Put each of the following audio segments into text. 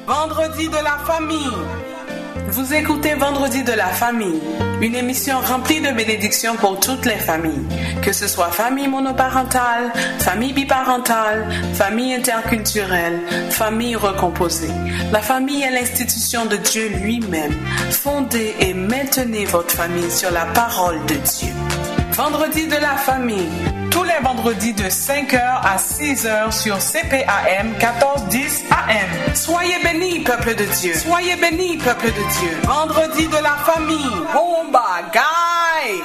Vendredi de la famille. Vous écoutez Vendredi de la famille, une émission remplie de bénédictions pour toutes les familles, que ce soit famille monoparentale, famille biparentale, famille interculturelle, famille recomposée. La famille est l'institution de Dieu lui-même. Fondez et maintenez votre famille sur la parole de Dieu. Vendredi de la famille, tous les vendredis de 5h à 6h sur CPAM 1410 AM. Soyez bénis, peuple de Dieu. Soyez bénis, peuple de Dieu. Vendredi de la famille. Bomba, guy!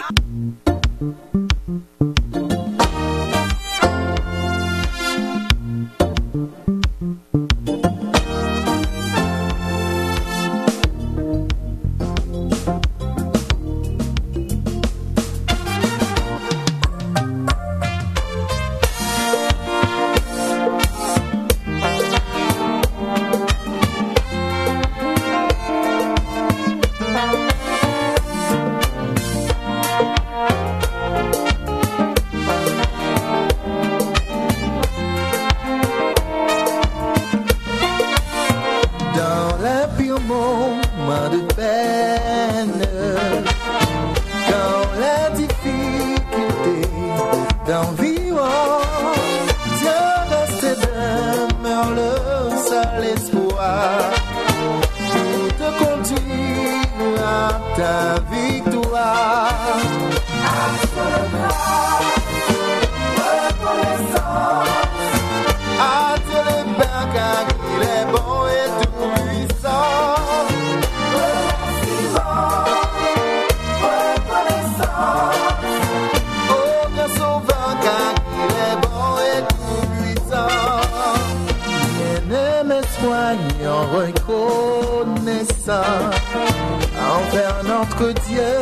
Envers notre Dieu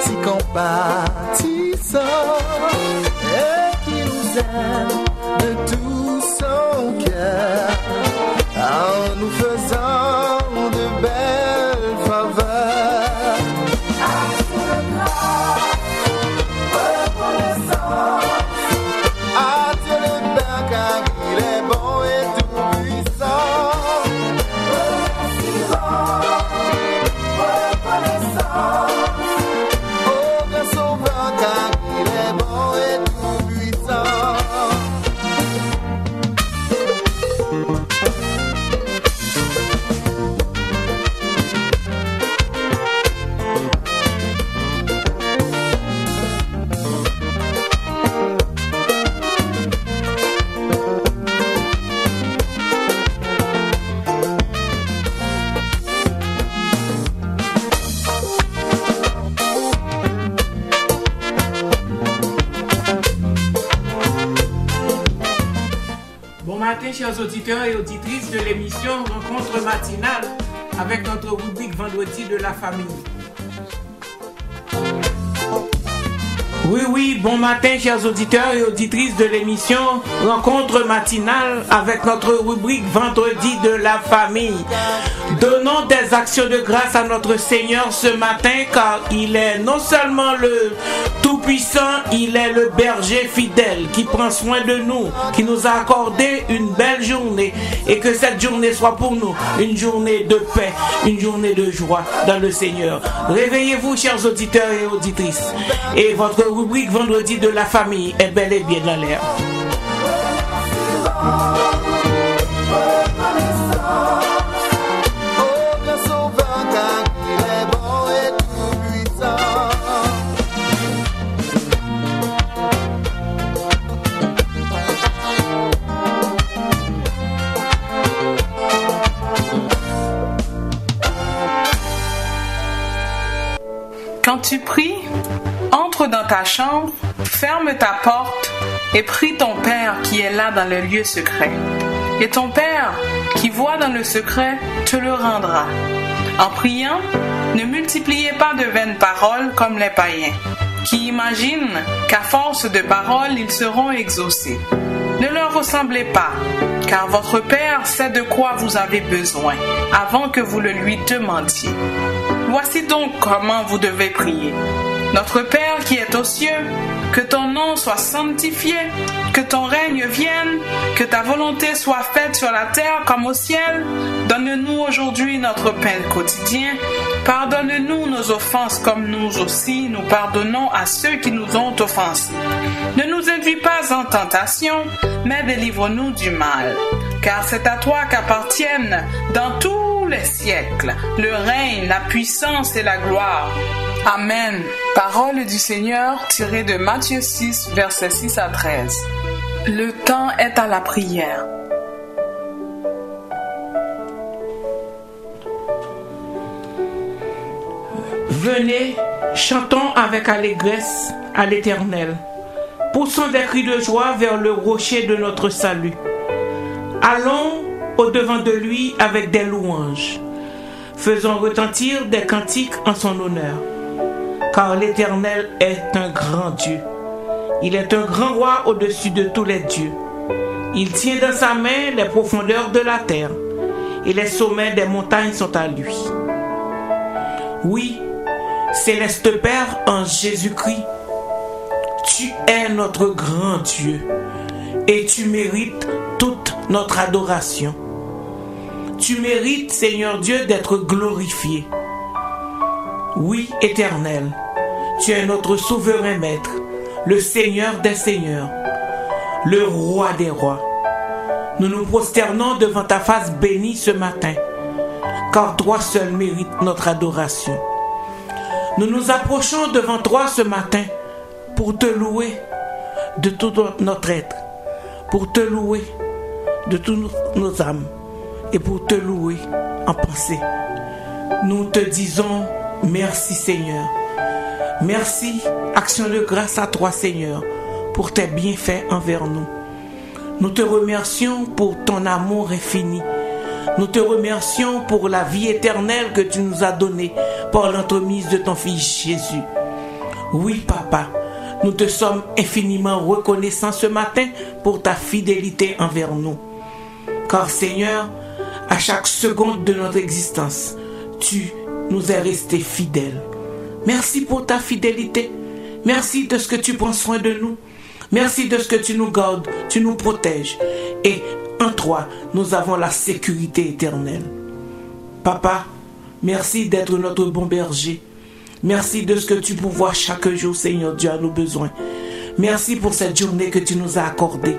si compatissant et qui nous aime de tout son cœur en nous faisant de belles faveurs. À Dieu le Père car il est bon et tout puissant. Chers auditeurs et auditrices de l'émission Rencontre matinale avec notre rubrique Vendredi de la famille. Oui, bon matin chers auditeurs et auditrices de l'émission Rencontre matinale avec notre rubrique Vendredi de la famille. Donnons des actions de grâce à notre Seigneur ce matin car il est non seulement le Tout-Puissant, il est le berger fidèle qui prend soin de nous, qui nous a accordé une belle journée et que cette journée soit pour nous une journée de paix, une journée de joie dans le Seigneur. Réveillez-vous chers auditeurs et auditrices et votre rubrique Vendredi de la famille est bel et bien dans l'air. Quand tu pries, entre dans ta chambre, ferme ta porte et prie ton Père qui est là dans le lieu secret. Et ton Père qui voit dans le secret te le rendra. En priant, ne multipliez pas de vaines paroles comme les païens, qui imaginent qu'à force de paroles ils seront exaucés. Ne leur ressemblez pas, car votre Père sait de quoi vous avez besoin, avant que vous le lui demandiez. Voici donc comment vous devez prier. Notre Père qui est aux cieux, que ton nom soit sanctifié, que ton règne vienne, que ta volonté soit faite sur la terre comme au ciel. Donne-nous aujourd'hui notre pain quotidien. Pardonne-nous nos offenses comme nous aussi nous pardonnons à ceux qui nous ont offensés. Ne nous induis pas en tentation, mais délivre-nous du mal. Car c'est à toi qu'appartiennent dans tous les siècles le règne, la puissance et la gloire. Amen. Parole du Seigneur tirée de Matthieu 6, versets 6 à 13. Le temps est à la prière. Venez, chantons avec allégresse à l'Éternel. Poussons des cris de joie vers le rocher de notre salut. Allons au-devant de lui avec des louanges. Faisons retentir des cantiques en son honneur. Car l'Éternel est un grand Dieu. Il est un grand roi au-dessus de tous les dieux. Il tient dans sa main les profondeurs de la terre, et les sommets des montagnes sont à lui. Oui, céleste Père en Jésus-Christ, tu es notre grand Dieu, et tu mérites toute notre adoration. Tu mérites, Seigneur Dieu, d'être glorifié. Oui, Éternel, tu es notre souverain maître, le Seigneur des seigneurs, le roi des rois. Nous nous prosternons devant ta face bénie ce matin, car toi seul mérites notre adoration. Nous nous approchons devant toi ce matin pour te louer de tout notre être, pour te louer de toutes nos âmes et pour te louer en pensée. Nous te disons merci Seigneur. Merci, action de grâce à toi Seigneur, pour tes bienfaits envers nous. Nous te remercions pour ton amour infini. Nous te remercions pour la vie éternelle que tu nous as donnée par l'entremise de ton Fils Jésus. Oui, Papa, nous te sommes infiniment reconnaissants ce matin pour ta fidélité envers nous. Car Seigneur, à chaque seconde de notre existence, tu nous es resté fidèle. Merci pour ta fidélité. Merci de ce que tu prends soin de nous. Merci de ce que tu nous gardes, tu nous protèges. Et en toi, nous avons la sécurité éternelle. Papa, merci d'être notre bon berger. Merci de ce que tu pourvois chaque jour, Seigneur Dieu, à nos besoins. Merci pour cette journée que tu nous as accordée.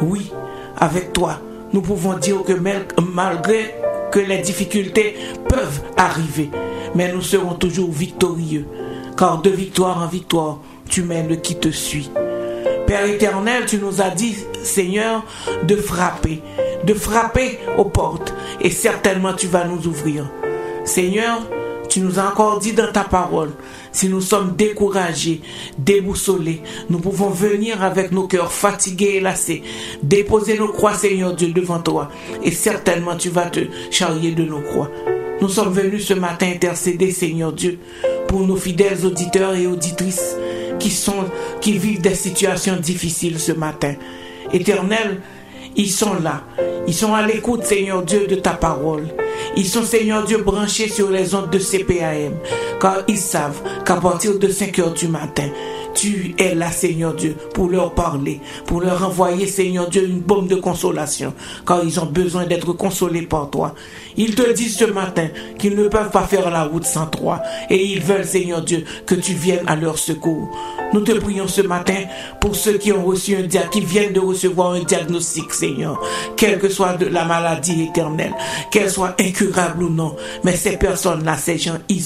Oui, avec toi, nous pouvons dire que malgré que les difficultés peuvent arriver, mais nous serons toujours victorieux, car de victoire en victoire, tu mènes qui te suit. Père éternel, tu nous as dit, Seigneur, de frapper aux portes, et certainement tu vas nous ouvrir. Seigneur, tu nous as encore dit dans ta parole, si nous sommes découragés, déboussolés, nous pouvons venir avec nos cœurs fatigués et lassés, déposer nos croix, Seigneur Dieu, devant toi, et certainement tu vas te charrier de nos croix. Nous sommes venus ce matin intercéder, Seigneur Dieu, pour nos fidèles auditeurs et auditrices qui vivent des situations difficiles ce matin. Éternel, ils sont là. Ils sont à l'écoute, Seigneur Dieu, de ta parole. Ils sont, Seigneur Dieu, branchés sur les ondes de CPAM, car ils savent qu'à partir de 5 heures du matin, tu es là, Seigneur Dieu, pour leur parler, pour leur envoyer, Seigneur Dieu, une bombe de consolation, car ils ont besoin d'être consolés par toi. Ils te disent ce matin qu'ils ne peuvent pas faire la route sans toi, et ils veulent, Seigneur Dieu, que tu viennes à leur secours. Nous te prions ce matin pour ceux qui ont reçu qui viennent de recevoir un diagnostic, Seigneur, quelle que soit la maladie éternelle, qu'elle soit incurable ou non, mais ces personnes-là, ces gens, ils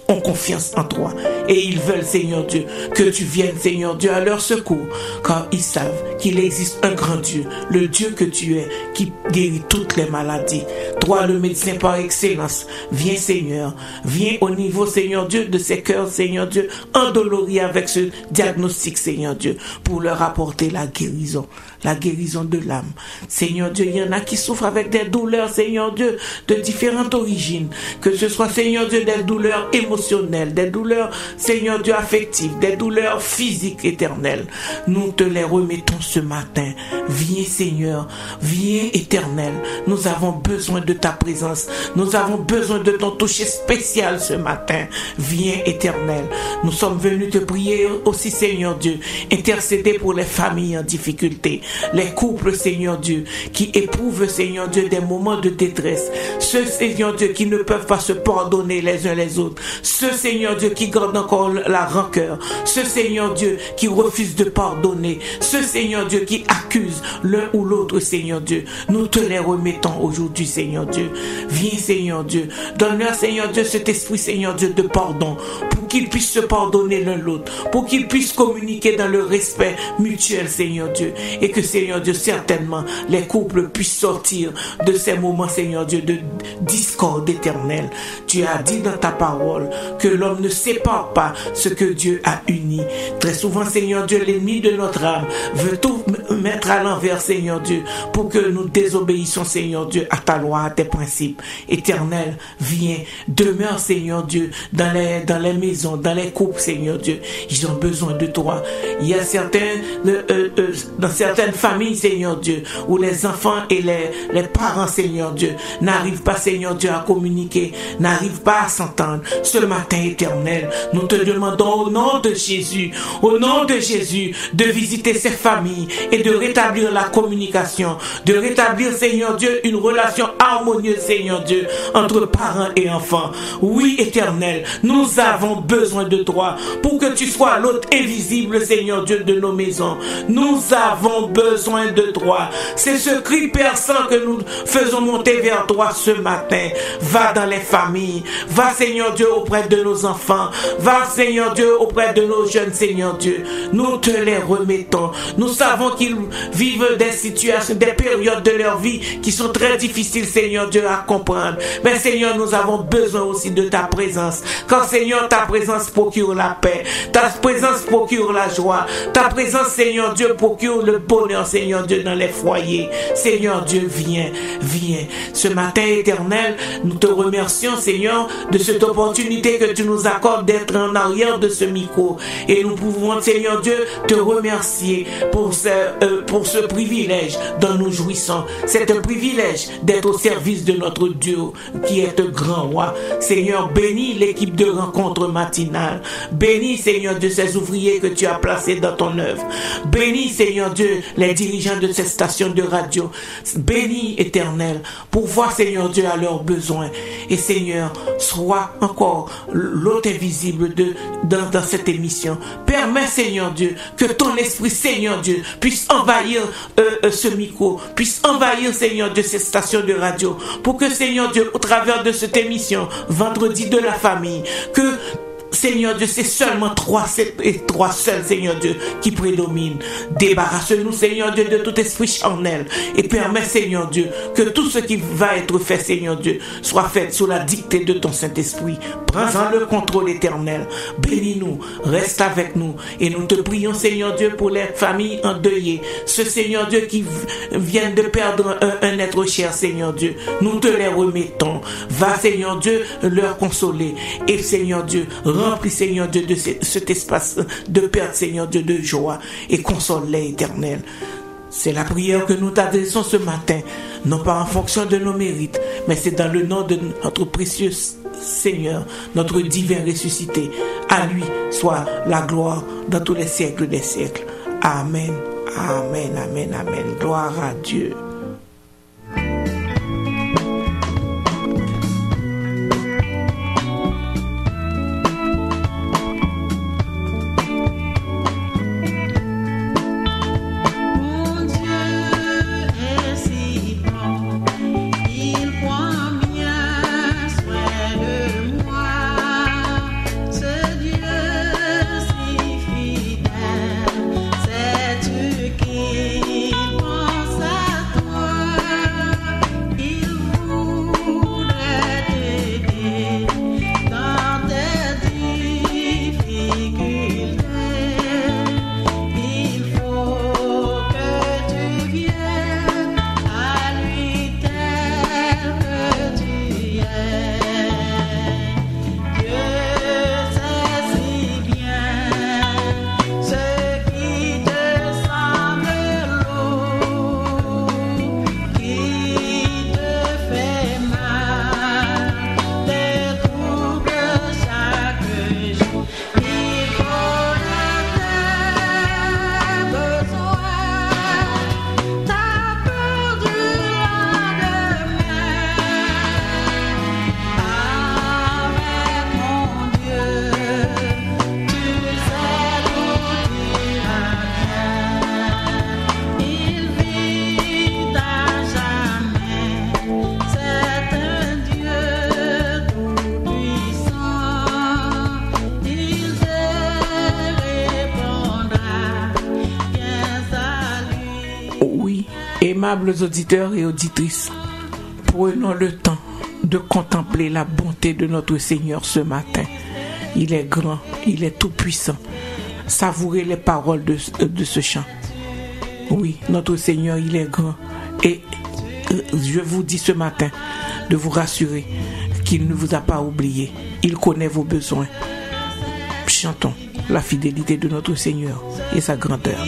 ont confiance en toi et ils veulent, Seigneur Dieu, que tu viennes, Seigneur Dieu, à leur secours, car ils savent qu'il existe un grand Dieu, le Dieu que tu es, qui guérit toutes les maladies. Toi, le médecin par excellence, viens, Seigneur, viens au niveau, Seigneur Dieu, de ces cœurs, Seigneur Dieu, endoloris avec ce diagnostic, Seigneur Dieu, pour leur apporter la guérison, la guérison de l'âme. Seigneur Dieu, il y en a qui souffrent avec des douleurs, Seigneur Dieu, de différentes origines. Que ce soit, Seigneur Dieu, des douleurs émotionnelles, des douleurs, Seigneur Dieu, affectives, des douleurs physiques éternelles. Nous te les remettons ce matin. Viens, Seigneur, viens, Éternel. Nous avons besoin de ta présence. Nous avons besoin de ton toucher spécial ce matin. Viens, Éternel. Nous sommes venus te prier aussi, Seigneur Dieu. Intercéder pour les familles en difficulté. Les couples, Seigneur Dieu, qui éprouvent, Seigneur Dieu, des moments de détresse. Ceux, Seigneur Dieu, qui ne peuvent pas se pardonner les uns les autres. Ceux, Seigneur Dieu, qui gardent encore la rancœur. Ceux, Seigneur Dieu, qui refusent de pardonner. Ceux, Seigneur Dieu, qui accusent l'un ou l'autre, Seigneur Dieu. Nous te les remettons aujourd'hui, Seigneur Dieu. Viens, Seigneur Dieu. Donne-leur, Seigneur Dieu, cet esprit, Seigneur Dieu, de pardon. Pour qu'ils puissent se pardonner l'un l'autre. Pour qu'ils puissent communiquer dans le respect mutuel, Seigneur Dieu. Et que, Seigneur Dieu, certainement, les couples puissent sortir de ces moments, Seigneur Dieu, de discorde éternelle. Tu as dit dans ta parole que l'homme ne sépare pas ce que Dieu a uni. Très souvent, Seigneur Dieu, l'ennemi de notre âme veut tout mettre à l'envers, Seigneur Dieu, pour que nous désobéissions, Seigneur Dieu, à ta loi, à tes principes. Éternel, viens, demeure, Seigneur Dieu, dans les maisons, dans les couples, Seigneur Dieu. Ils ont besoin de toi. Il y a dans certaines familles, Seigneur Dieu, où les enfants et les parents, Seigneur Dieu, n'arrivent pas, Seigneur Dieu, à communiquer, n'arrivent pas à s'entendre. Ce matin, Éternel, nous te demandons au nom de Jésus, de visiter ces familles et de rétablir la communication, de rétablir, Seigneur Dieu, une relation harmonieuse, Seigneur Dieu, entre parents et enfants. Oui, Éternel, nous avons besoin de toi pour que tu sois l'hôte invisible, Seigneur Dieu, de nos maisons. Nous avons besoin de toi. C'est ce cri perçant que nous faisons monter vers toi ce matin. Va dans les familles. Va, Seigneur Dieu, auprès de nos enfants. Va, Seigneur Dieu, auprès de nos jeunes, Seigneur Dieu. Nous te les remettons. Nous savons qu'ils vivent des situations, des périodes de leur vie qui sont très difficiles, Seigneur Dieu, à comprendre. Mais, Seigneur, nous avons besoin aussi de ta présence. Car, Seigneur, ta présence procure la paix. Ta présence procure la joie. Ta présence, Seigneur Dieu, procure le bonheur, Seigneur Dieu, dans les foyers. Seigneur Dieu, viens. Ce matin, Éternel, nous te remercions, Seigneur, de cette opportunité que tu nous accordes d'être en arrière de ce micro. Et nous pouvons, Seigneur Dieu, te remercier pour ce privilège dont nous jouissons. C'est un privilège d'être au service de notre Dieu qui est un grand roi. Seigneur, bénis l'équipe de rencontre matinale. Bénis, Seigneur Dieu, ces ouvriers que tu as placés dans ton œuvre. Bénis, Seigneur Dieu, les dirigeants de ces stations de radio. Bénis, Éternel, pour voir, Seigneur Dieu, à leurs besoins. Et Seigneur, sois encore l'hôte invisible dans cette émission. Permets, Seigneur Dieu, que ton esprit, Seigneur Dieu, puisse envahir ce micro, puisse envahir, Seigneur Dieu, ces stations de radio, pour que, Seigneur Dieu, au travers de cette émission, vendredi de la famille, que Seigneur Dieu, c'est seulement trois seuls, Seigneur Dieu, qui prédominent. Débarrasse-nous, Seigneur Dieu, de tout esprit charnel et permets, Seigneur Dieu, que tout ce qui va être fait, Seigneur Dieu, soit fait sous la dictée de ton Saint-Esprit. Prends-en le contrôle éternel. Bénis-nous, reste avec nous et nous te prions, Seigneur Dieu, pour les familles endeuillées. Ce Seigneur Dieu qui viennent de perdre un être cher, Seigneur Dieu. Nous te les remettons. Va, Seigneur Dieu, leur consoler. Et Seigneur Dieu, remplis, Seigneur Dieu, de cet espace de perte, Seigneur Dieu, de joie et console-les, Éternel. C'est la prière que nous t'adressons ce matin, non pas en fonction de nos mérites, mais c'est dans le nom de notre précieux Seigneur, notre divin ressuscité. À lui soit la gloire dans tous les siècles des siècles. Amen, amen, amen, amen. Gloire à Dieu. Qui pense à toi. Aimables auditeurs et auditrices, prenons le temps de contempler la bonté de notre Seigneur ce matin. Il est grand, il est tout-puissant. Savourez les paroles de ce chant. Oui, notre Seigneur, il est grand. Et je vous dis ce matin de vous rassurer qu'il ne vous a pas oublié. Il connaît vos besoins. Chantons la fidélité de notre Seigneur et sa grandeur.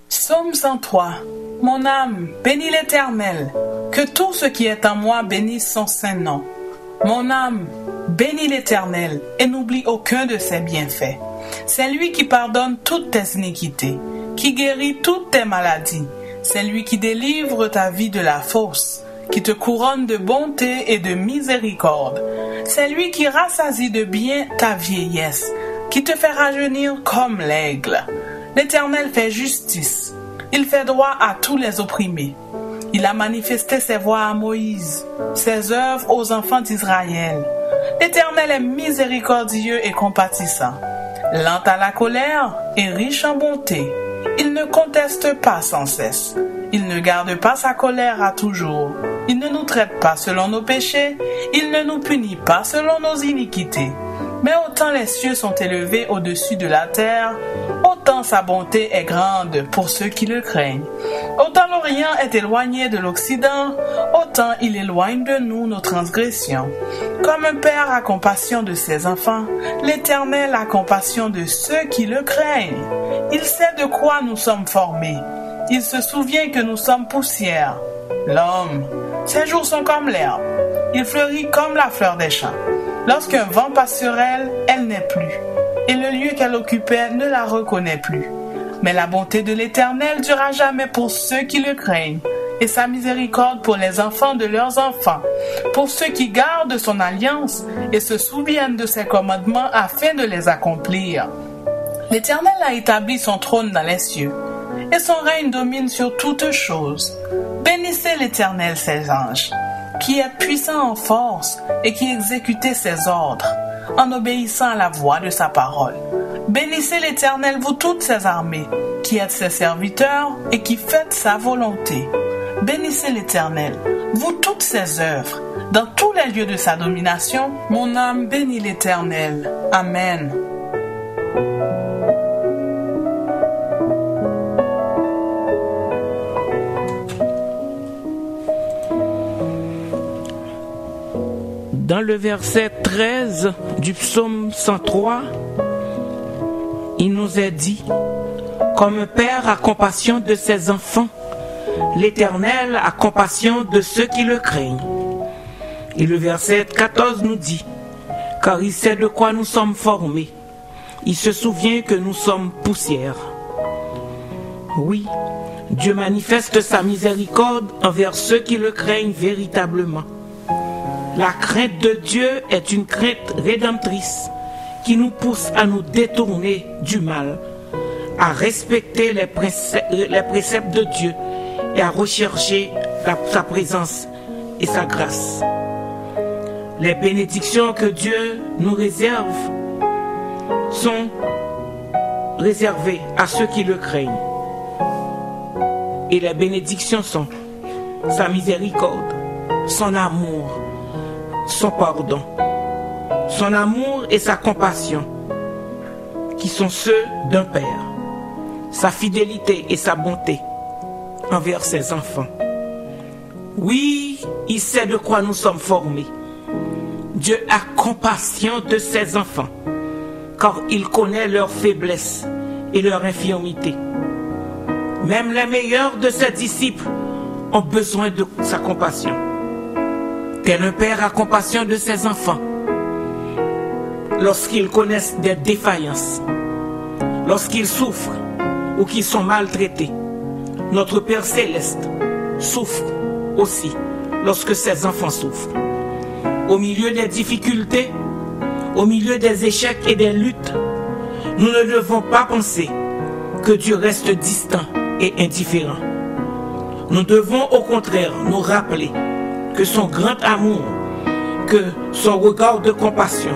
Psaume 103. Mon âme, bénis l'Éternel. Que tout ce qui est en moi bénisse son saint nom. Mon âme, bénis l'Éternel et n'oublie aucun de ses bienfaits. C'est lui qui pardonne toutes tes iniquités, qui guérit toutes tes maladies. C'est lui qui délivre ta vie de la fosse, qui te couronne de bonté et de miséricorde. C'est lui qui rassasie de bien ta vieillesse, qui te fait rajeunir comme l'aigle. L'Éternel fait justice. Il fait droit à tous les opprimés. Il a manifesté ses voies à Moïse, ses œuvres aux enfants d'Israël. L'Éternel est miséricordieux et compatissant, lent à la colère et riche en bonté. Il ne conteste pas sans cesse. Il ne garde pas sa colère à toujours. Il ne nous traite pas selon nos péchés. Il ne nous punit pas selon nos iniquités. Mais autant les cieux sont élevés au-dessus de la terre, autant sa bonté est grande pour ceux qui le craignent. Autant l'Orient est éloigné de l'Occident, autant il éloigne de nous nos transgressions. Comme un père a compassion de ses enfants, l'Éternel a compassion de ceux qui le craignent. Il sait de quoi nous sommes formés. Il se souvient que nous sommes poussière. L'homme, ses jours sont comme l'herbe. Il fleurit comme la fleur des champs. Lorsqu'un vent passe sur elle, elle n'est plus, et le lieu qu'elle occupait ne la reconnaît plus. Mais la bonté de l'Éternel durera jamais pour ceux qui le craignent, et sa miséricorde pour les enfants de leurs enfants, pour ceux qui gardent son alliance et se souviennent de ses commandements afin de les accomplir. L'Éternel a établi son trône dans les cieux, et son règne domine sur toutes choses. Bénissez l'Éternel, ses anges, qui est puissant en force et qui exécutait ses ordres, en obéissant à la voix de sa parole. Bénissez l'Éternel, vous toutes ses armées, qui êtes ses serviteurs et qui faites sa volonté. Bénissez l'Éternel, vous toutes ses œuvres, dans tous les lieux de sa domination. Mon âme bénit l'Éternel. Amen. Dans le verset 13 du psaume 103, il nous est dit: comme un père a compassion de ses enfants, l'Éternel a compassion de ceux qui le craignent. Et le verset 14 nous dit: car il sait de quoi nous sommes formés. Il se souvient que nous sommes poussière. Oui, Dieu manifeste sa miséricorde envers ceux qui le craignent véritablement. La crainte de Dieu est une crainte rédemptrice qui nous pousse à nous détourner du mal, à respecter les préceptes de Dieu et à rechercher sa présence et sa grâce. Les bénédictions que Dieu nous réserve sont réservées à ceux qui le craignent. Et les bénédictions sont sa miséricorde, son amour, son pardon, son amour et sa compassion, qui sont ceux d'un père, sa fidélité et sa bonté envers ses enfants. Oui, il sait de quoi nous sommes formés. Dieu a compassion de ses enfants, car il connaît leurs faiblesses et leurs infirmités. Même les meilleurs de ses disciples ont besoin de sa compassion. Tel un père a compassion de ses enfants lorsqu'ils connaissent des défaillances, lorsqu'ils souffrent ou qu'ils sont maltraités. Notre Père céleste souffre aussi lorsque ses enfants souffrent. Au milieu des difficultés, au milieu des échecs et des luttes, nous ne devons pas penser que Dieu reste distant et indifférent. Nous devons au contraire nous rappeler que son grand amour, que son regard de compassion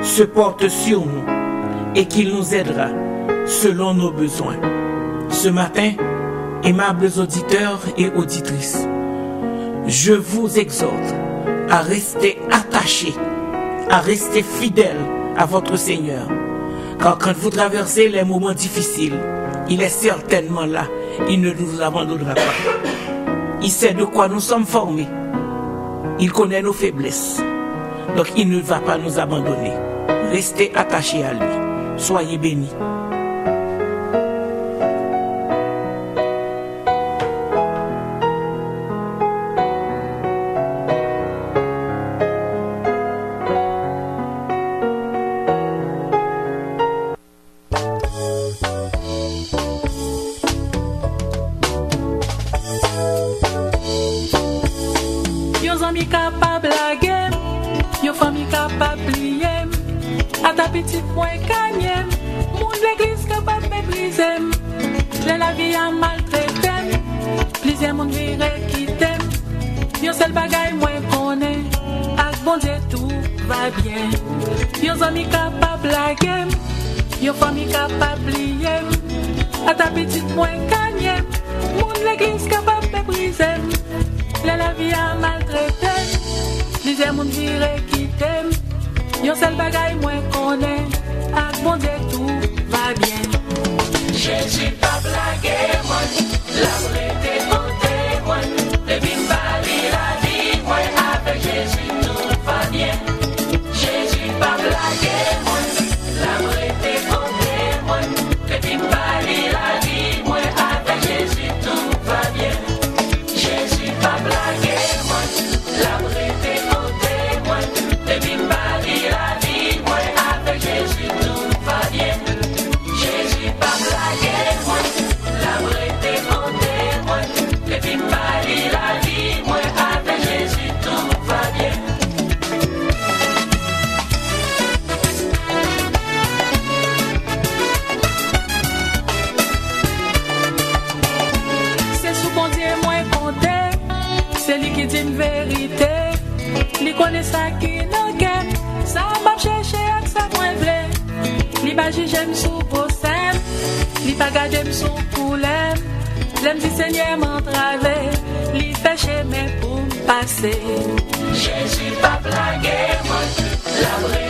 se porte sur nous et qu'il nous aidera selon nos besoins. Ce matin, aimables auditeurs et auditrices, je vous exhorte à rester attachés, à rester fidèles à votre Seigneur. Car quand vous traversez les moments difficiles, il est certainement là, il ne nous abandonnera pas. Il sait de quoi nous sommes formés. Il connaît nos faiblesses. Donc il ne va pas nous abandonner. Restez attachés à lui. Soyez bénis. La vraie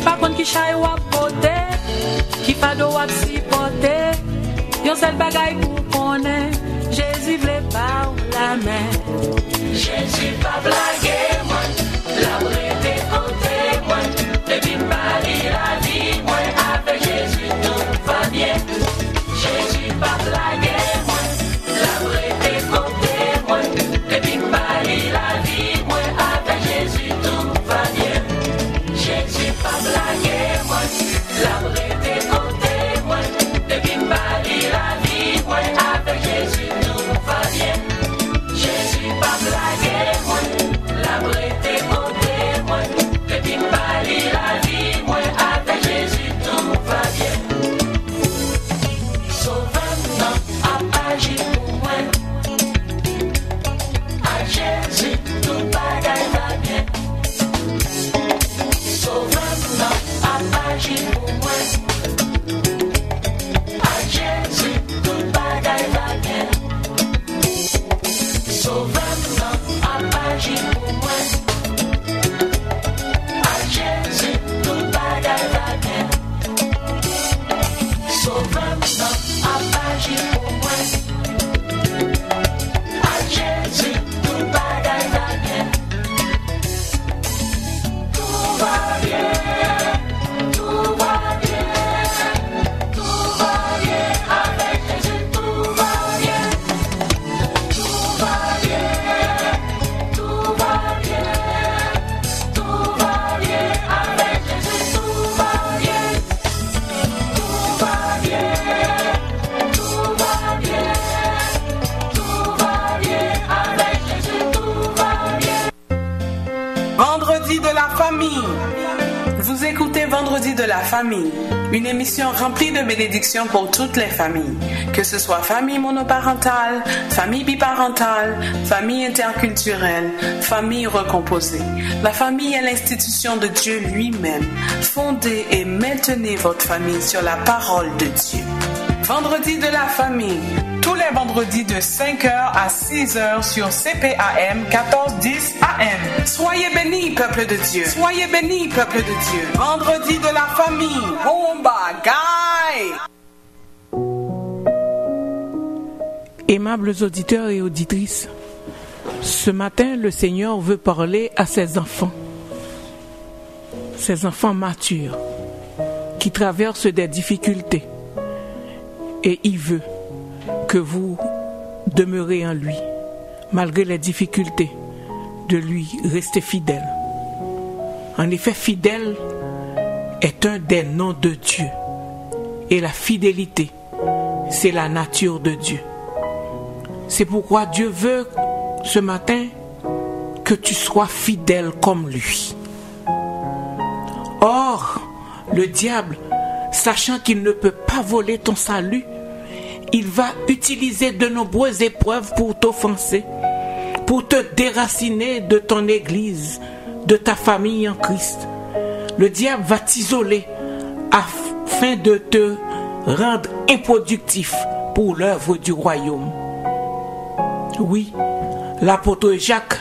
Par contre qui chay wap pote, qui fado wap si pote, yon seul bagay pour connaître, Jésus vle pa ou la main. Jésus pas blagué, moi, la brete côté, moi, depuis Paris la vie, moi, avec Jésus tout va bien. Jésus pas blagué, moi, la brete côté, moi, depuis Paris la vie, moi, avec Jésus tout va bien. Jésus pas blagué, moi, la brete côté, moi, depuis Paris la vie, moi, avec Jésus tout va bien. Jésus pas blagué, moi, la brete côté, moi, depuis Paris la vie, moi, avec Jésus tout va bien. Sauvez-moi à agir pour moi, à Jésus tout bagaille va bien. Sauvez-moi à agir pour moi, à Jésus tout bagaille va bien. Sauvez-moi à agir pour moi, à Jésus tout bagaille va bien. Sauvez-moi à agir pour moi, à Jésus tout bagaille va bien. Tout va bien, tout va bien, tout va bien avec Jésus, tout va bien. Tout va bien, tout va bien, tout va bien avec Jésus, tout va bien. Tout va bien, tout va bien, tout va bien avec Jésus, tout va bien. Vendredi de la famille. Vous écoutez Vendredi de la famille, une émission remplie de bénédictions pour toutes les familles, que ce soit famille monoparentale, famille biparentale, famille interculturelle, famille recomposée. La famille est l'institution de Dieu lui-même. Fondez et maintenez votre famille sur la parole de Dieu. Vendredi de la famille, tous les vendredis de 5h à 6h sur CPAM 1410 AM. Soyez bénis, peuple de Dieu. Soyez bénis, peuple de Dieu. Vendredi de la famille. Bomba, guy! Aimables auditeurs et auditrices, ce matin, le Seigneur veut parler à ses enfants matures qui traversent des difficultés. Et il veut que vous demeurez en lui, malgré les difficultés, de lui rester fidèle. En effet, fidèle est un des noms de Dieu. Et la fidélité, c'est la nature de Dieu. C'est pourquoi Dieu veut ce matin que tu sois fidèle comme lui. Or, le diable, sachant qu'il ne peut pas voler ton salut, il va utiliser de nombreuses épreuves pour t'offenser, pour te déraciner de ton église, de ta famille en Christ. Le diable va t'isoler afin de te rendre improductif pour l'œuvre du royaume. Oui, l'apôtre Jacques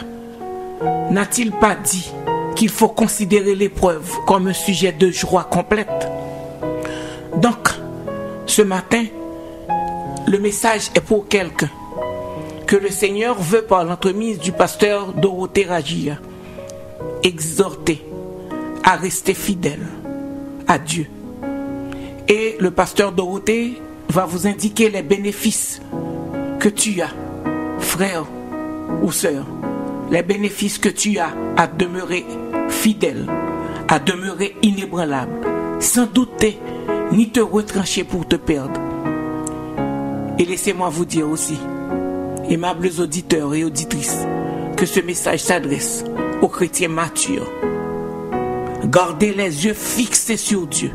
n'a-t-il pas dit qu'il faut considérer l'épreuve comme un sujet de joie complète? Donc, ce matin, le message est pour quelqu'un que le Seigneur veut, par l'entremise du pasteur Dorothée Ragia, exhorter à rester fidèle à Dieu. Et le pasteur Dorothée va vous indiquer les bénéfices que tu as, frère ou sœur, les bénéfices que tu as à demeurer fidèle, à demeurer inébranlable, sans douter ni te retrancher pour te perdre. Et laissez-moi vous dire aussi, aimables auditeurs et auditrices, que ce message s'adresse aux chrétiens matures. Gardez les yeux fixés sur Dieu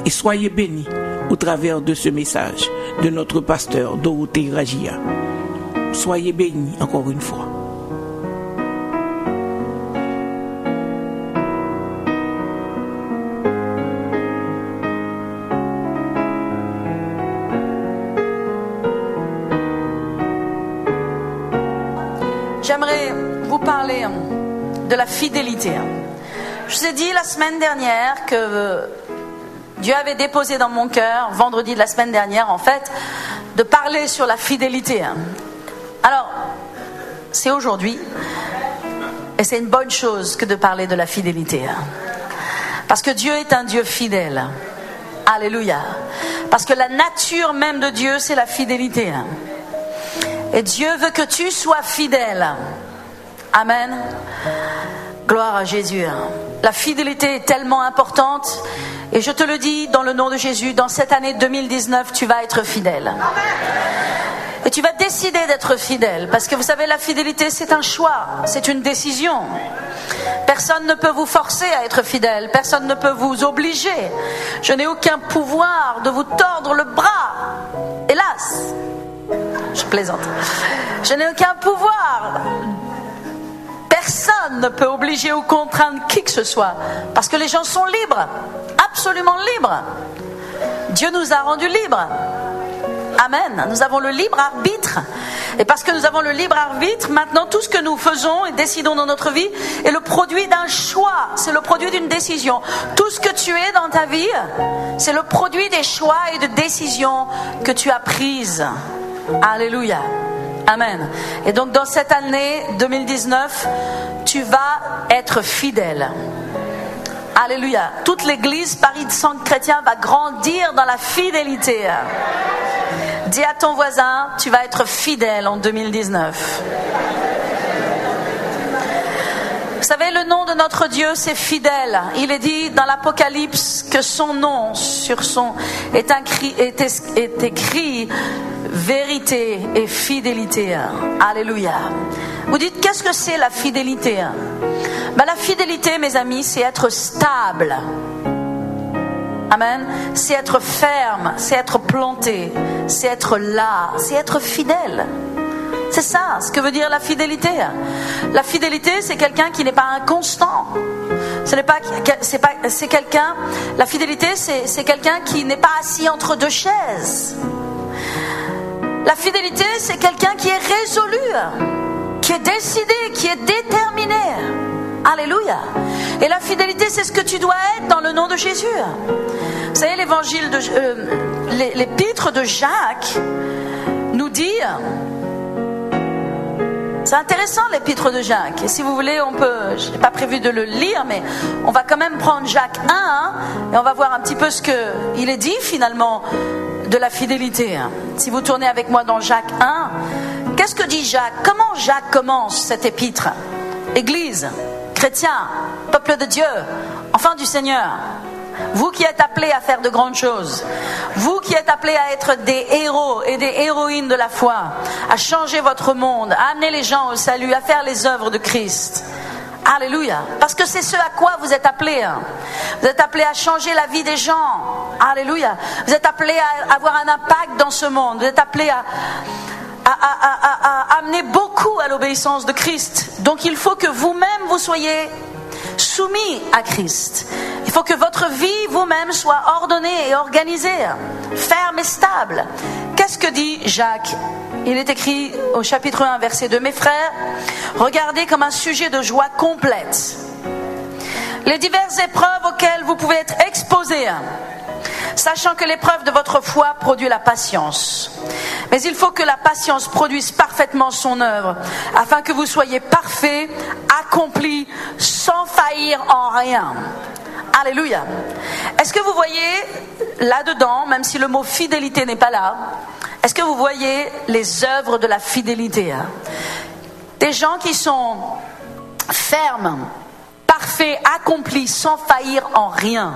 et soyez bénis au travers de ce message de notre pasteur Dorothée Ragia. Soyez bénis encore une fois. J'aimerais vous parler de la fidélité. Je vous ai dit la semaine dernière que Dieu avait déposé dans mon cœur, vendredi de la semaine dernière en fait, de parler sur la fidélité. Alors, c'est aujourd'hui, et c'est une bonne chose que de parler de la fidélité. Parce que Dieu est un Dieu fidèle. Alléluia. Parce que la nature même de Dieu, c'est la fidélité. Et Dieu veut que tu sois fidèle. Amen. Gloire à Jésus. La fidélité est tellement importante. Et je te le dis dans le nom de Jésus, dans cette année 2019, tu vas être fidèle. Et tu vas décider d'être fidèle. Parce que vous savez, la fidélité, c'est un choix. C'est une décision. Personne ne peut vous forcer à être fidèle. Personne ne peut vous obliger. Je n'ai aucun pouvoir de vous tordre le bras. Hélas. Je plaisante. Je n'ai aucun pouvoir. Personne ne peut obliger ou contraindre qui que ce soit. Parce que les gens sont libres. Absolument libres. Dieu nous a rendus libres. Amen. Nous avons le libre arbitre. Et parce que nous avons le libre arbitre, maintenant tout ce que nous faisons et décidons dans notre vie est le produit d'un choix. C'est le produit d'une décision. Tout ce que tu es dans ta vie, c'est le produit des choix et de décisions que tu as prises. Alléluia. Amen. Et donc dans cette année 2019, tu vas être fidèle. Alléluia. Toute l'église Paris de Centre Chrétien va grandir dans la fidélité. Dis à ton voisin, tu vas être fidèle en 2019. Vous savez, le nom de notre Dieu, c'est fidèle. Il est dit dans l'Apocalypse que son nom est écrit vérité et fidélité. Alléluia. Vous dites, qu'est-ce que c'est la fidélité? La fidélité, mes amis, c'est être stable. Amen. C'est être ferme, c'est être planté, c'est être là, c'est être fidèle. C'est ça, ce que veut dire la fidélité. La fidélité, c'est quelqu'un qui n'est pas inconstant. C'est quelqu'un. La fidélité, c'est quelqu'un qui n'est pas assis entre deux chaises. La fidélité, c'est quelqu'un qui est résolu, qui est décidé, qui est déterminé. Alléluia. Et la fidélité, c'est ce que tu dois être dans le nom de Jésus. Vous savez, l'épître de Jacques nous dit, c'est intéressant l'épître de Jacques. Et si vous voulez, on peut, je n'ai pas prévu de le lire, mais on va quand même prendre Jacques 1 et on va voir un petit peu ce qu'il est dit finalement de la fidélité. Si vous tournez avec moi dans Jacques 1, qu'est-ce que dit Jacques? Comment Jacques commence cette épître? Église, chrétiens, peuple de Dieu, enfants du Seigneur, vous qui êtes appelés à faire de grandes choses, vous qui êtes appelés à être des héros et des héroïnes de la foi, à changer votre monde, à amener les gens au salut, à faire les œuvres de Christ. Alléluia. Parce que c'est ce à quoi vous êtes appelés. Vous êtes appelés à changer la vie des gens. Alléluia. Vous êtes appelés à avoir un impact dans ce monde. Vous êtes appelés à amener beaucoup à l'obéissance de Christ. Donc il faut que vous-même vous soyez soumis à Christ. Il faut que votre vie vous-même soit ordonnée et organisée, ferme et stable. Qu'est-ce que dit Jacques? Il est écrit au chapitre 1, verset 2. Mes frères, regardez comme un sujet de joie complète les diverses épreuves auxquelles vous pouvez être exposés, sachant que l'épreuve de votre foi produit la patience. Mais il faut que la patience produise parfaitement son œuvre, afin que vous soyez parfaits, accomplis, sans faillir en rien. Alléluia. Est-ce que vous voyez là-dedans, même si le mot fidélité n'est pas là, est-ce que vous voyez les œuvres de la fidélité? Des gens qui sont fermes, parfaits, accomplis, sans faillir en rien.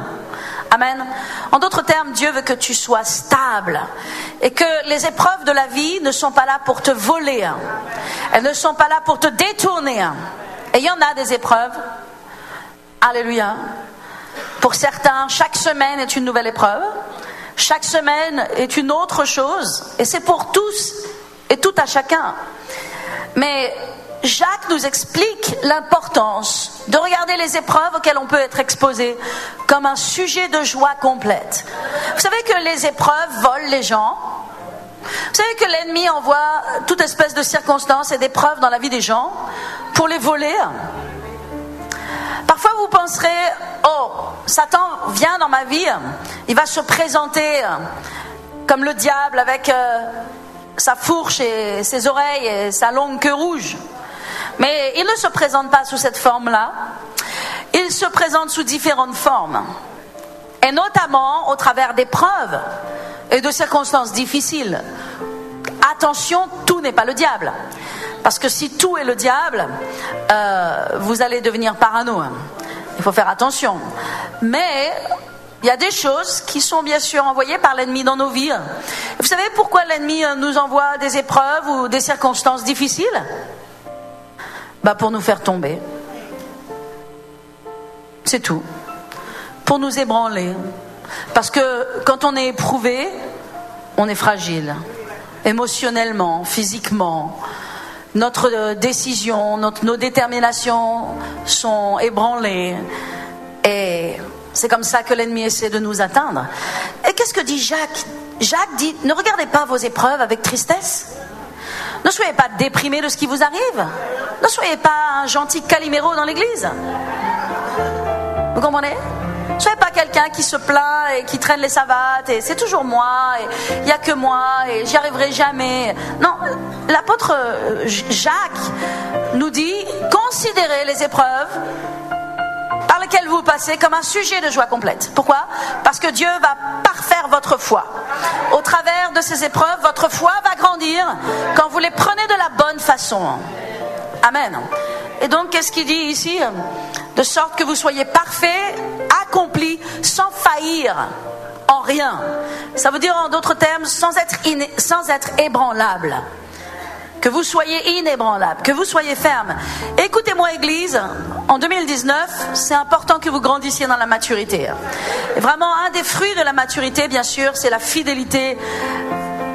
Amen. En d'autres termes, Dieu veut que tu sois stable et que les épreuves de la vie ne sont pas là pour te voler. Elles ne sont pas là pour te détourner. Et il y en a des épreuves. Alléluia. Pour certains, chaque semaine est une nouvelle épreuve. Chaque semaine est une autre chose. Et c'est pour tous et tout à chacun. Mais Jacques nous explique l'importance de regarder les épreuves auxquelles on peut être exposé comme un sujet de joie complète. Vous savez que les épreuves volent les gens. Vous savez que l'ennemi envoie toute espèce de circonstances et d'épreuves dans la vie des gens pour les voler. Parfois vous penserez, oh, Satan vient dans ma vie, il va se présenter comme le diable avec sa fourche et ses oreilles et sa longue queue rouge. Mais il ne se présente pas sous cette forme-là, il se présente sous différentes formes. Et notamment au travers d'épreuves et de circonstances difficiles. Attention, tout n'est pas le diable. Parce que si tout est le diable, vous allez devenir parano. Il faut faire attention. Mais il y a des choses qui sont bien sûr envoyées par l'ennemi dans nos vies. Vous savez pourquoi l'ennemi nous envoie des épreuves ou des circonstances difficiles ? Pour nous faire tomber. C'est tout. Pour nous ébranler. Parce que quand on est éprouvé, on est fragile. Émotionnellement, physiquement. Notre décision, nos déterminations sont ébranlées. Et c'est comme ça que l'ennemi essaie de nous atteindre. Et qu'est-ce que dit Jacques ? Jacques dit, ne regardez pas vos épreuves avec tristesse. Ne soyez pas déprimés de ce qui vous arrive. Ne soyez pas un gentil Calimero dans l'église. Vous comprenez ? Ne soyez pas quelqu'un qui se plaint et qui traîne les savates et c'est toujours moi et il n'y a que moi et j'y arriverai jamais. Non, l'apôtre Jacques nous dit considérez les épreuves par lesquelles vous passez comme un sujet de joie complète. Pourquoi ? Parce que Dieu va parfaire votre foi. Au travers de ces épreuves, votre foi va grandir quand vous les prenez de la bonne façon. Amen. Et donc, qu'est-ce qu'il dit ici ? De sorte que vous soyez parfaits, accomplis, sans faillir en rien. Ça veut dire en d'autres termes, sans être ébranlable. Que vous soyez inébranlable, que vous soyez ferme. Écoutez-moi Église, en 2019, c'est important que vous grandissiez dans la maturité. Et vraiment, un des fruits de la maturité, bien sûr, c'est la fidélité,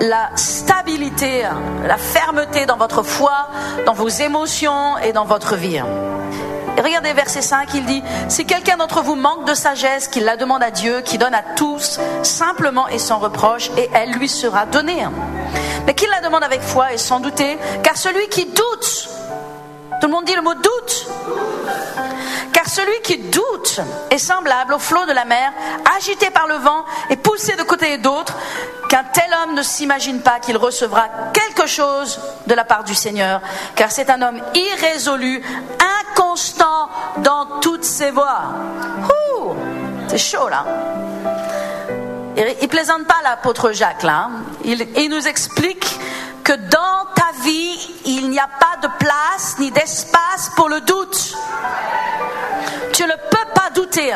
la stabilité, la fermeté dans votre foi, dans vos émotions et dans votre vie. Et regardez verset 5, il dit « Si quelqu'un d'entre vous manque de sagesse, qu'il la demande à Dieu, qui donne à tous, simplement et sans reproche, et elle lui sera donnée. Mais qu'il la demande avec foi et sans douter, car celui qui doute, tout le monde dit le mot doute, car celui qui doute est semblable au flot de la mer, agité par le vent et poussé de côté et d'autre, qu'un tel homme ne s'imagine pas qu'il recevra quelque chose de la part du Seigneur, car c'est un homme irrésolu, inconstant dans toutes ses voies. Ouh, c'est chaud là. Il plaisante pas l'apôtre Jacques là. Il nous explique que dans ta vie, il n'y a pas de place ni d'espace pour le doute. Tu ne peux pas douter.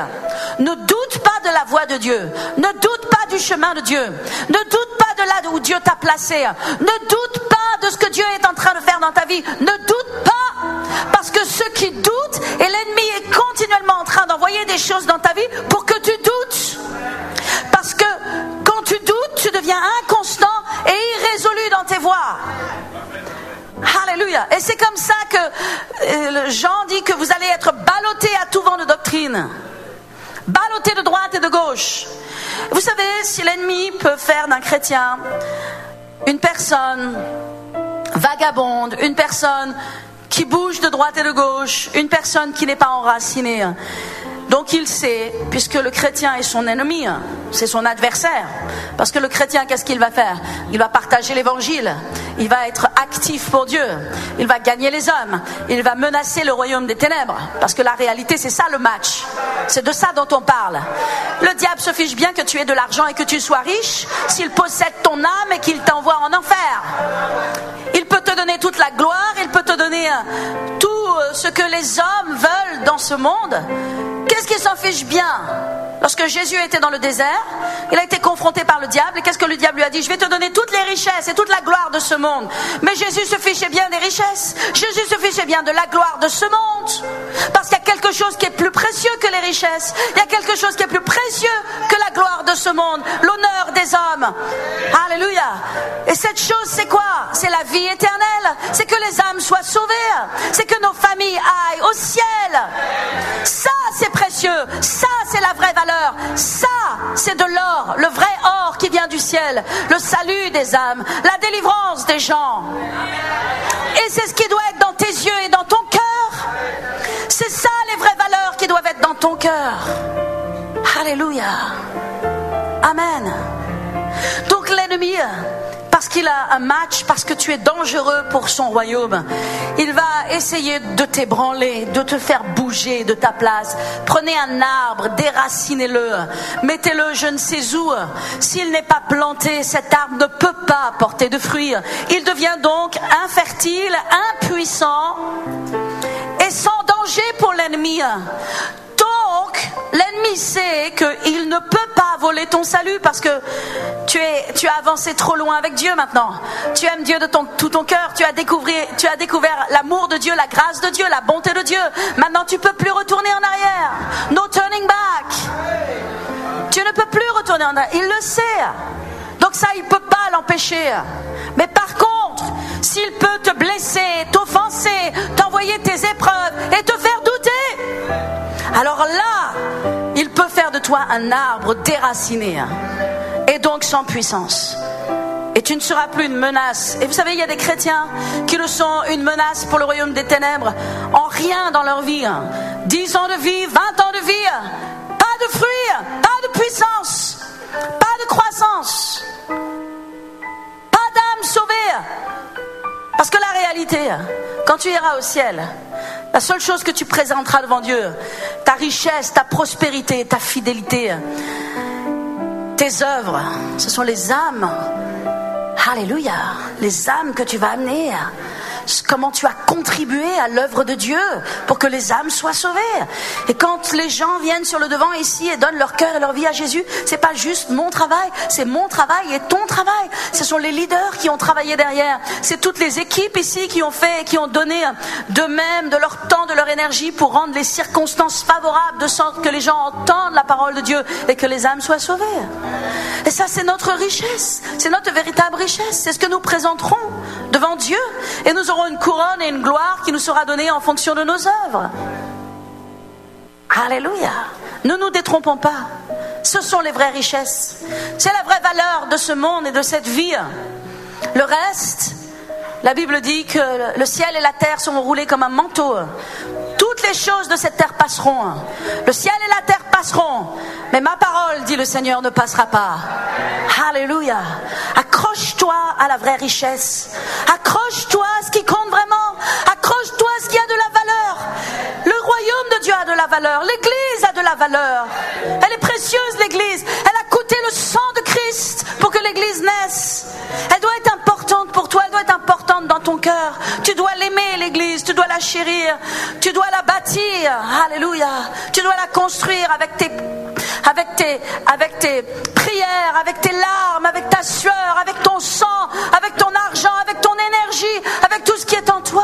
Ne doute pas de la voix de Dieu. Ne doute pas du chemin de Dieu. Ne doute pas de là où Dieu t'a placé. Ne doute pas de ce que Dieu est en train de faire dans ta vie. Ne doute pas. Parce que ceux qui doutent, et l'ennemi est continuellement en train d'envoyer des choses dans ta vie pour que tu doutes. Parce que quand tu doutes, tu deviens inconstant et irrésolu dans tes voies. Alléluia. Et c'est comme ça que Jean dit que vous allez être ballottés à tout vent de doctrine. Ballottés de droite et de gauche. Vous savez, si l'ennemi peut faire d'un chrétien une personne vagabonde, une personne qui bouge de droite et de gauche, une personne qui n'est pas enracinée, donc il sait, puisque le chrétien est son ennemi, c'est son adversaire. Parce que le chrétien, qu'est-ce qu'il va faire ? Il va partager l'évangile. Il va être actif pour Dieu. Il va gagner les hommes. Il va menacer le royaume des ténèbres. Parce que la réalité, c'est ça le match. C'est de ça dont on parle. Le diable se fiche bien que tu aies de l'argent et que tu sois riche s'il possède ton âme et qu'il t'envoie en enfer. Il peut te donner toute la gloire. Il peut te donner tout ce que les hommes veulent dans ce monde. Qu'est-ce qu'il s'en fiche bien ? Lorsque Jésus était dans le désert, il a été confronté par le diable. Et qu'est-ce que le diable lui a dit ? Je vais te donner toutes les richesses et toute la gloire de ce monde. Mais Jésus se fichait bien des richesses. Jésus se fichait bien de la gloire de ce monde. Parce qu'il y a quelque chose qui est plus précieux que les richesses. Il y a quelque chose qui est plus précieux que la gloire de ce monde. L'honneur des hommes. Alléluia. Et cette chose, c'est quoi ? C'est la vie éternelle. C'est que les âmes soient sauvées. C'est que nos familles aillent au ciel. Ça, c'est précieux. Ça, c'est la vraie valeur. Ça, c'est de l'or, le vrai or qui vient du ciel, le salut des âmes, la délivrance des gens. Et c'est ce qui doit être dans tes yeux et dans ton cœur. C'est ça les vraies valeurs qui doivent ton cœur. Alléluia. Amen. Donc l'ennemi, parce qu'il a un match, parce que tu es dangereux pour son royaume, il va essayer de t'ébranler, de te faire bouger de ta place. Prenez un arbre, déracinez-le, mettez-le je ne sais où. S'il n'est pas planté, cet arbre ne peut pas porter de fruits. Il devient donc infertile, impuissant et sans danger pour l'ennemi. Donc, l'ennemi sait qu'il ne peut pas voler ton salut parce que tu as avancé trop loin avec Dieu maintenant. Tu aimes Dieu de tout ton cœur. Tu as découvert l'amour de Dieu, la grâce de Dieu, la bonté de Dieu. Maintenant, tu ne peux plus retourner en arrière. No turning back. Tu ne peux plus retourner en arrière. Il le sait. Donc ça, il ne peut pas l'empêcher. Mais par contre, s'il peut te blesser, t'offenser, t'envoyer tes épreuves et te faire douter, alors là, il peut faire de toi un arbre déraciné et donc sans puissance. Et tu ne seras plus une menace. Et vous savez, il y a des chrétiens qui ne sont une menace pour le royaume des ténèbres en rien dans leur vie. 10 ans de vie, 20 ans de vie, pas de fruits, pas de puissance, pas de croissance, pas d'âme sauvée. Parce que la réalité, quand tu iras au ciel, la seule chose que tu présenteras devant Dieu, ta richesse, ta prospérité, ta fidélité, tes œuvres, ce sont les âmes. Alléluia, les âmes que tu vas amener. Comment tu as contribué à l'œuvre de Dieu pour que les âmes soient sauvées. Et quand les gens viennent sur le devant ici et donnent leur cœur et leur vie à Jésus, c'est pas juste mon travail, c'est mon travail et ton travail. Ce sont les leaders qui ont travaillé derrière. C'est toutes les équipes ici qui ont donné d'eux-mêmes, de leur temps, de leur énergie pour rendre les circonstances favorables de sorte que les gens entendent la parole de Dieu et que les âmes soient sauvées. Et ça, c'est notre richesse, c'est notre véritable richesse. C'est ce que nous présenterons devant Dieu et nous aurons une couronne et une gloire qui nous sera donnée en fonction de nos œuvres. Alléluia. Ne nous détrompons pas. Ce sont les vraies richesses. C'est la vraie valeur de ce monde et de cette vie. Le reste, la Bible dit que le ciel et la terre seront roulés comme un manteau. Toutes les choses de cette terre passeront. Le ciel et la terre passeront. Mais ma parole, dit le Seigneur, ne passera pas. Alléluia. Accroche-toi à la vraie richesse. Accroche-toi à ce qui compte vraiment. Accroche-toi à ce qui a de la valeur. Le royaume de Dieu a de la valeur. L'Église a de la valeur. Elle est précieuse, l'Église. Elle a coûté le sang de Christ pour que l'Église naisse. Elle doit être importante pour toi. Elle doit être importante dans ton cœur. Tu dois l'aimer, l'Église. Tu dois la chérir. Tu dois la bâtir. Alléluia. Tu dois la construire avec tes prières, avec tes larmes, avec ta sueur, avec ton sang, avec ton argent, avec ton énergie, avec tout ce qui est en toi.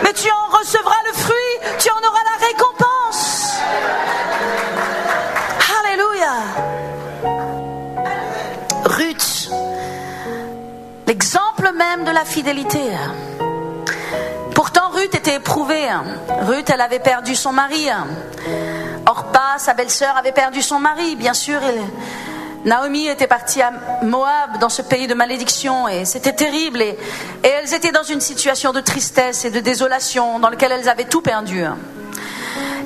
Mais tu en recevras le fruit, tu en auras la récompense. Alléluia. Ruth, l'exemple même de la fidélité. Pourtant, Ruth était éprouvée. Ruth, elle avait perdu son mari. Orpa, sa belle-sœur, avait perdu son mari. Bien sûr, Naomi était partie à Moab, dans ce pays de malédiction, et c'était terrible. Et elles étaient dans une situation de tristesse et de désolation dans laquelle elles avaient tout perdu.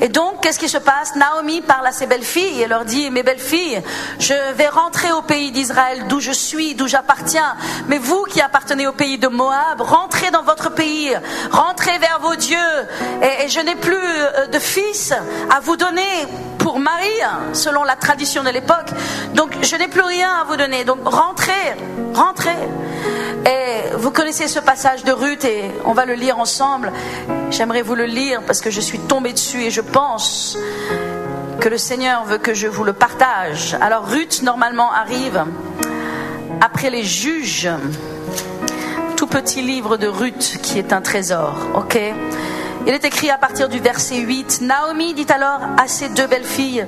Et donc, qu'est-ce qui se passe? Naomi parle à ses belles-filles et leur dit: mes belles-filles, je vais rentrer au pays d'Israël, d'où je suis, d'où j'appartiens. Mais vous qui appartenez au pays de Moab, rentrez dans votre pays, rentrez vers vos dieux. Et je n'ai plus de fils à vous donner pour mari, selon la tradition de l'époque. Donc, je n'ai plus rien à vous donner. Donc, rentrez. Et vous connaissez ce passage de Ruth et on va le lire ensemble. J'aimerais vous le lire parce que je suis tombée dessus et je pense que le Seigneur veut que je vous le partage. Alors Ruth normalement arrive après les juges. Tout petit livre de Ruth qui est un trésor, ok? Il est écrit à partir du verset 8. Naomi dit alors à ses deux belles-filles: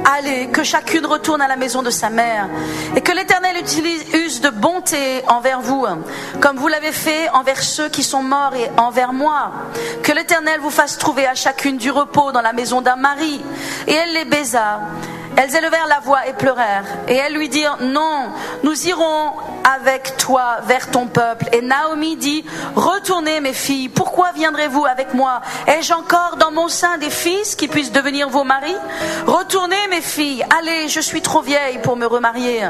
allez, que chacune retourne à la maison de sa mère, et que l'Éternel use de bonté envers vous, comme vous l'avez fait envers ceux qui sont morts et envers moi. Que l'Éternel vous fasse trouver à chacune du repos dans la maison d'un mari. Et elle les baisa. Elles élevèrent la voix et pleurèrent. Et elles lui dirent: non, nous irons avec toi vers ton peuple. Et Naomi dit, retournez mes filles, pourquoi viendrez-vous avec moi? Ai-je encore dans mon sein des fils qui puissent devenir vos maris? Retournez mes filles, allez, je suis trop vieille pour me remarier.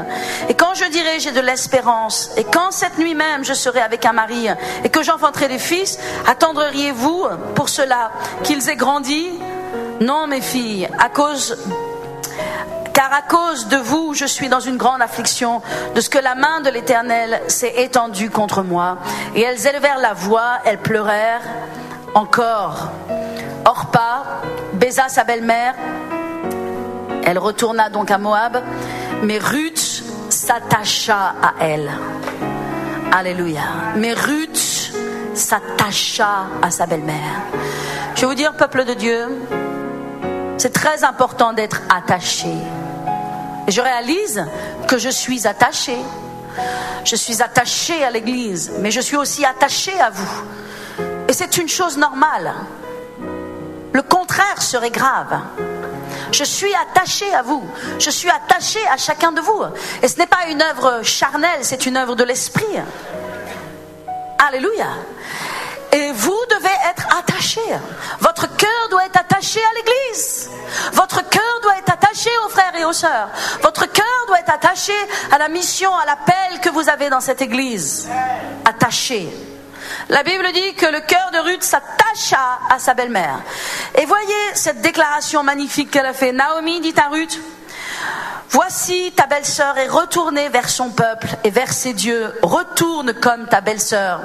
Et quand je dirai j'ai de l'espérance, et quand cette nuit même je serai avec un mari, et que j'enfanterai des fils, attendriez-vous pour cela qu'ils aient grandi? Non mes filles, car à cause de vous, je suis dans une grande affliction, de ce que la main de l'Éternel s'est étendue contre moi. Et elles élevèrent la voix, elles pleurèrent encore. Orpa baisa sa belle-mère. Elle retourna donc à Moab, mais Ruth s'attacha à elle. Alléluia. Mais Ruth s'attacha à sa belle-mère. Je vais vous dire, peuple de Dieu, c'est très important d'être attaché. Et je réalise que je suis attachée. Je suis attachée à l'Église, mais je suis aussi attachée à vous. Et c'est une chose normale. Le contraire serait grave. Je suis attachée à vous. Je suis attachée à chacun de vous. Et ce n'est pas une œuvre charnelle, c'est une œuvre de l'esprit. Alléluia. Et vous devez être attachés. Votre cœur doit être attaché à l'Église. Votre cœur doit être attaché aux frères et aux sœurs. Votre cœur doit être attaché à la mission, à l'appel que vous avez dans cette Église. Attaché. La Bible dit que le cœur de Ruth s'attacha à sa belle-mère. Et voyez cette déclaration magnifique qu'elle a fait. Naomi dit à Ruth, voici ta belle-sœur est retournée vers son peuple et vers ses dieux. Retourne comme ta belle-sœur.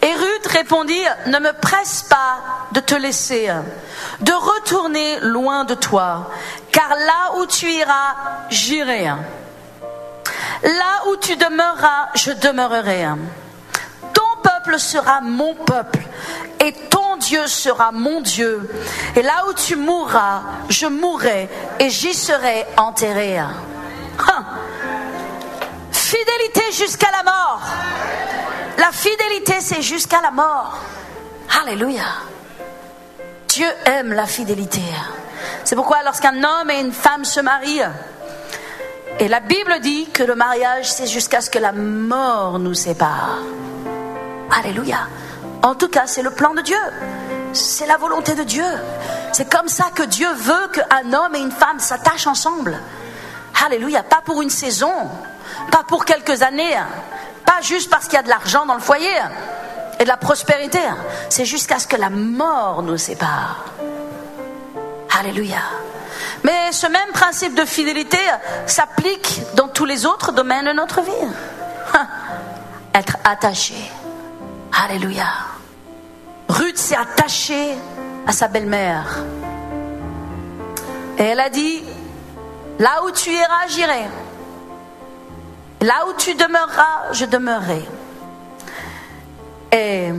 Et Ruth répondit, ne me presse pas de te laisser, de retourner loin de toi, car là où tu iras, j'irai. Là où tu demeureras, je demeurerai. Ton peuple sera mon peuple, et ton Dieu sera mon Dieu. Et là où tu mourras, je mourrai, et j'y serai enterré. Fidélité jusqu'à la mort. La fidélité, c'est jusqu'à la mort. Alléluia. Dieu aime la fidélité. C'est pourquoi lorsqu'un homme et une femme se marient, et la Bible dit que le mariage, c'est jusqu'à ce que la mort nous sépare. Alléluia. En tout cas, c'est le plan de Dieu. C'est la volonté de Dieu. C'est comme ça que Dieu veut qu'un homme et une femme s'attachent ensemble. Alléluia. Pas pour une saison, pas pour quelques années, pas juste parce qu'il y a de l'argent dans le foyer et de la prospérité. C'est jusqu'à ce que la mort nous sépare. Alléluia. Mais ce même principe de fidélité s'applique dans tous les autres domaines de notre vie. Être attaché. Alléluia. Ruth s'est attachée à sa belle-mère. Et elle a dit, là où tu iras, j'irai. Là où tu demeureras, je demeurerai. Et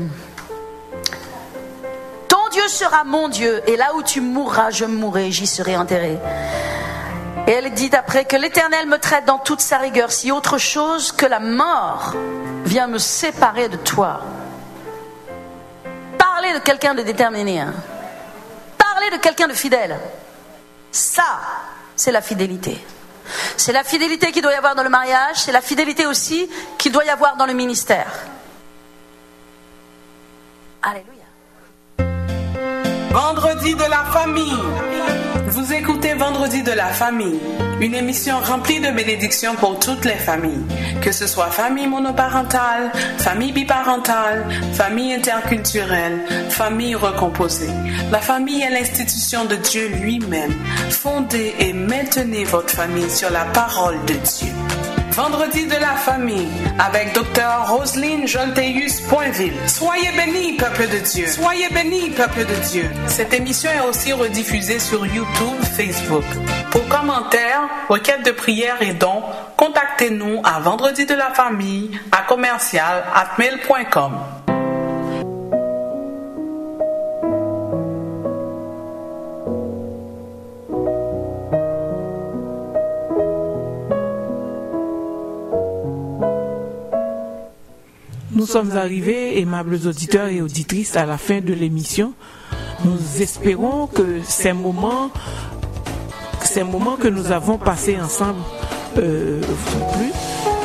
ton Dieu sera mon Dieu, et là où tu mourras, je mourrai, j'y serai enterré. Et elle dit après que l'Éternel me traite dans toute sa rigueur, si autre chose que la mort vient me séparer de toi. Parler de quelqu'un de déterminé, parler de quelqu'un de fidèle, ça, c'est la fidélité. C'est la fidélité qu'il doit y avoir dans le mariage, c'est la fidélité aussi qu'il doit y avoir dans le ministère. Alléluia. Vendredi de la famille. Vous écoutez Vendredi de la famille, une émission remplie de bénédictions pour toutes les familles, que ce soit famille monoparentale, famille biparentale, famille interculturelle, famille recomposée. La famille est l'institution de Dieu lui-même. Fondez et maintenez votre famille sur la parole de Dieu. Vendredi de la famille avec Dr. Roselyne Jolteus-Poinville. Soyez bénis, peuple de Dieu. Soyez bénis, peuple de Dieu. Cette émission est aussi rediffusée sur YouTube, Facebook. Pour commentaires, requêtes de prière et dons, contactez-nous à vendredi de la famille à commercial@mail.com. Nous sommes arrivés, aimables auditeurs et auditrices, à la fin de l'émission. Nous espérons que ces moments que nous avons passés ensemble vous ont plu.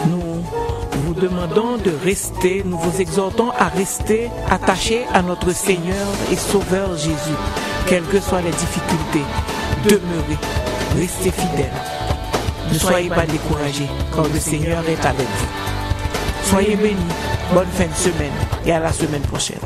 Nous vous demandons de rester, nous vous exhortons à rester attachés à notre Seigneur et Sauveur Jésus, quelles que soient les difficultés. Demeurez, restez fidèles. Ne soyez pas découragés, car le Seigneur est avec vous. Soyez bénis, bonne fin de semaine et à la semaine prochaine.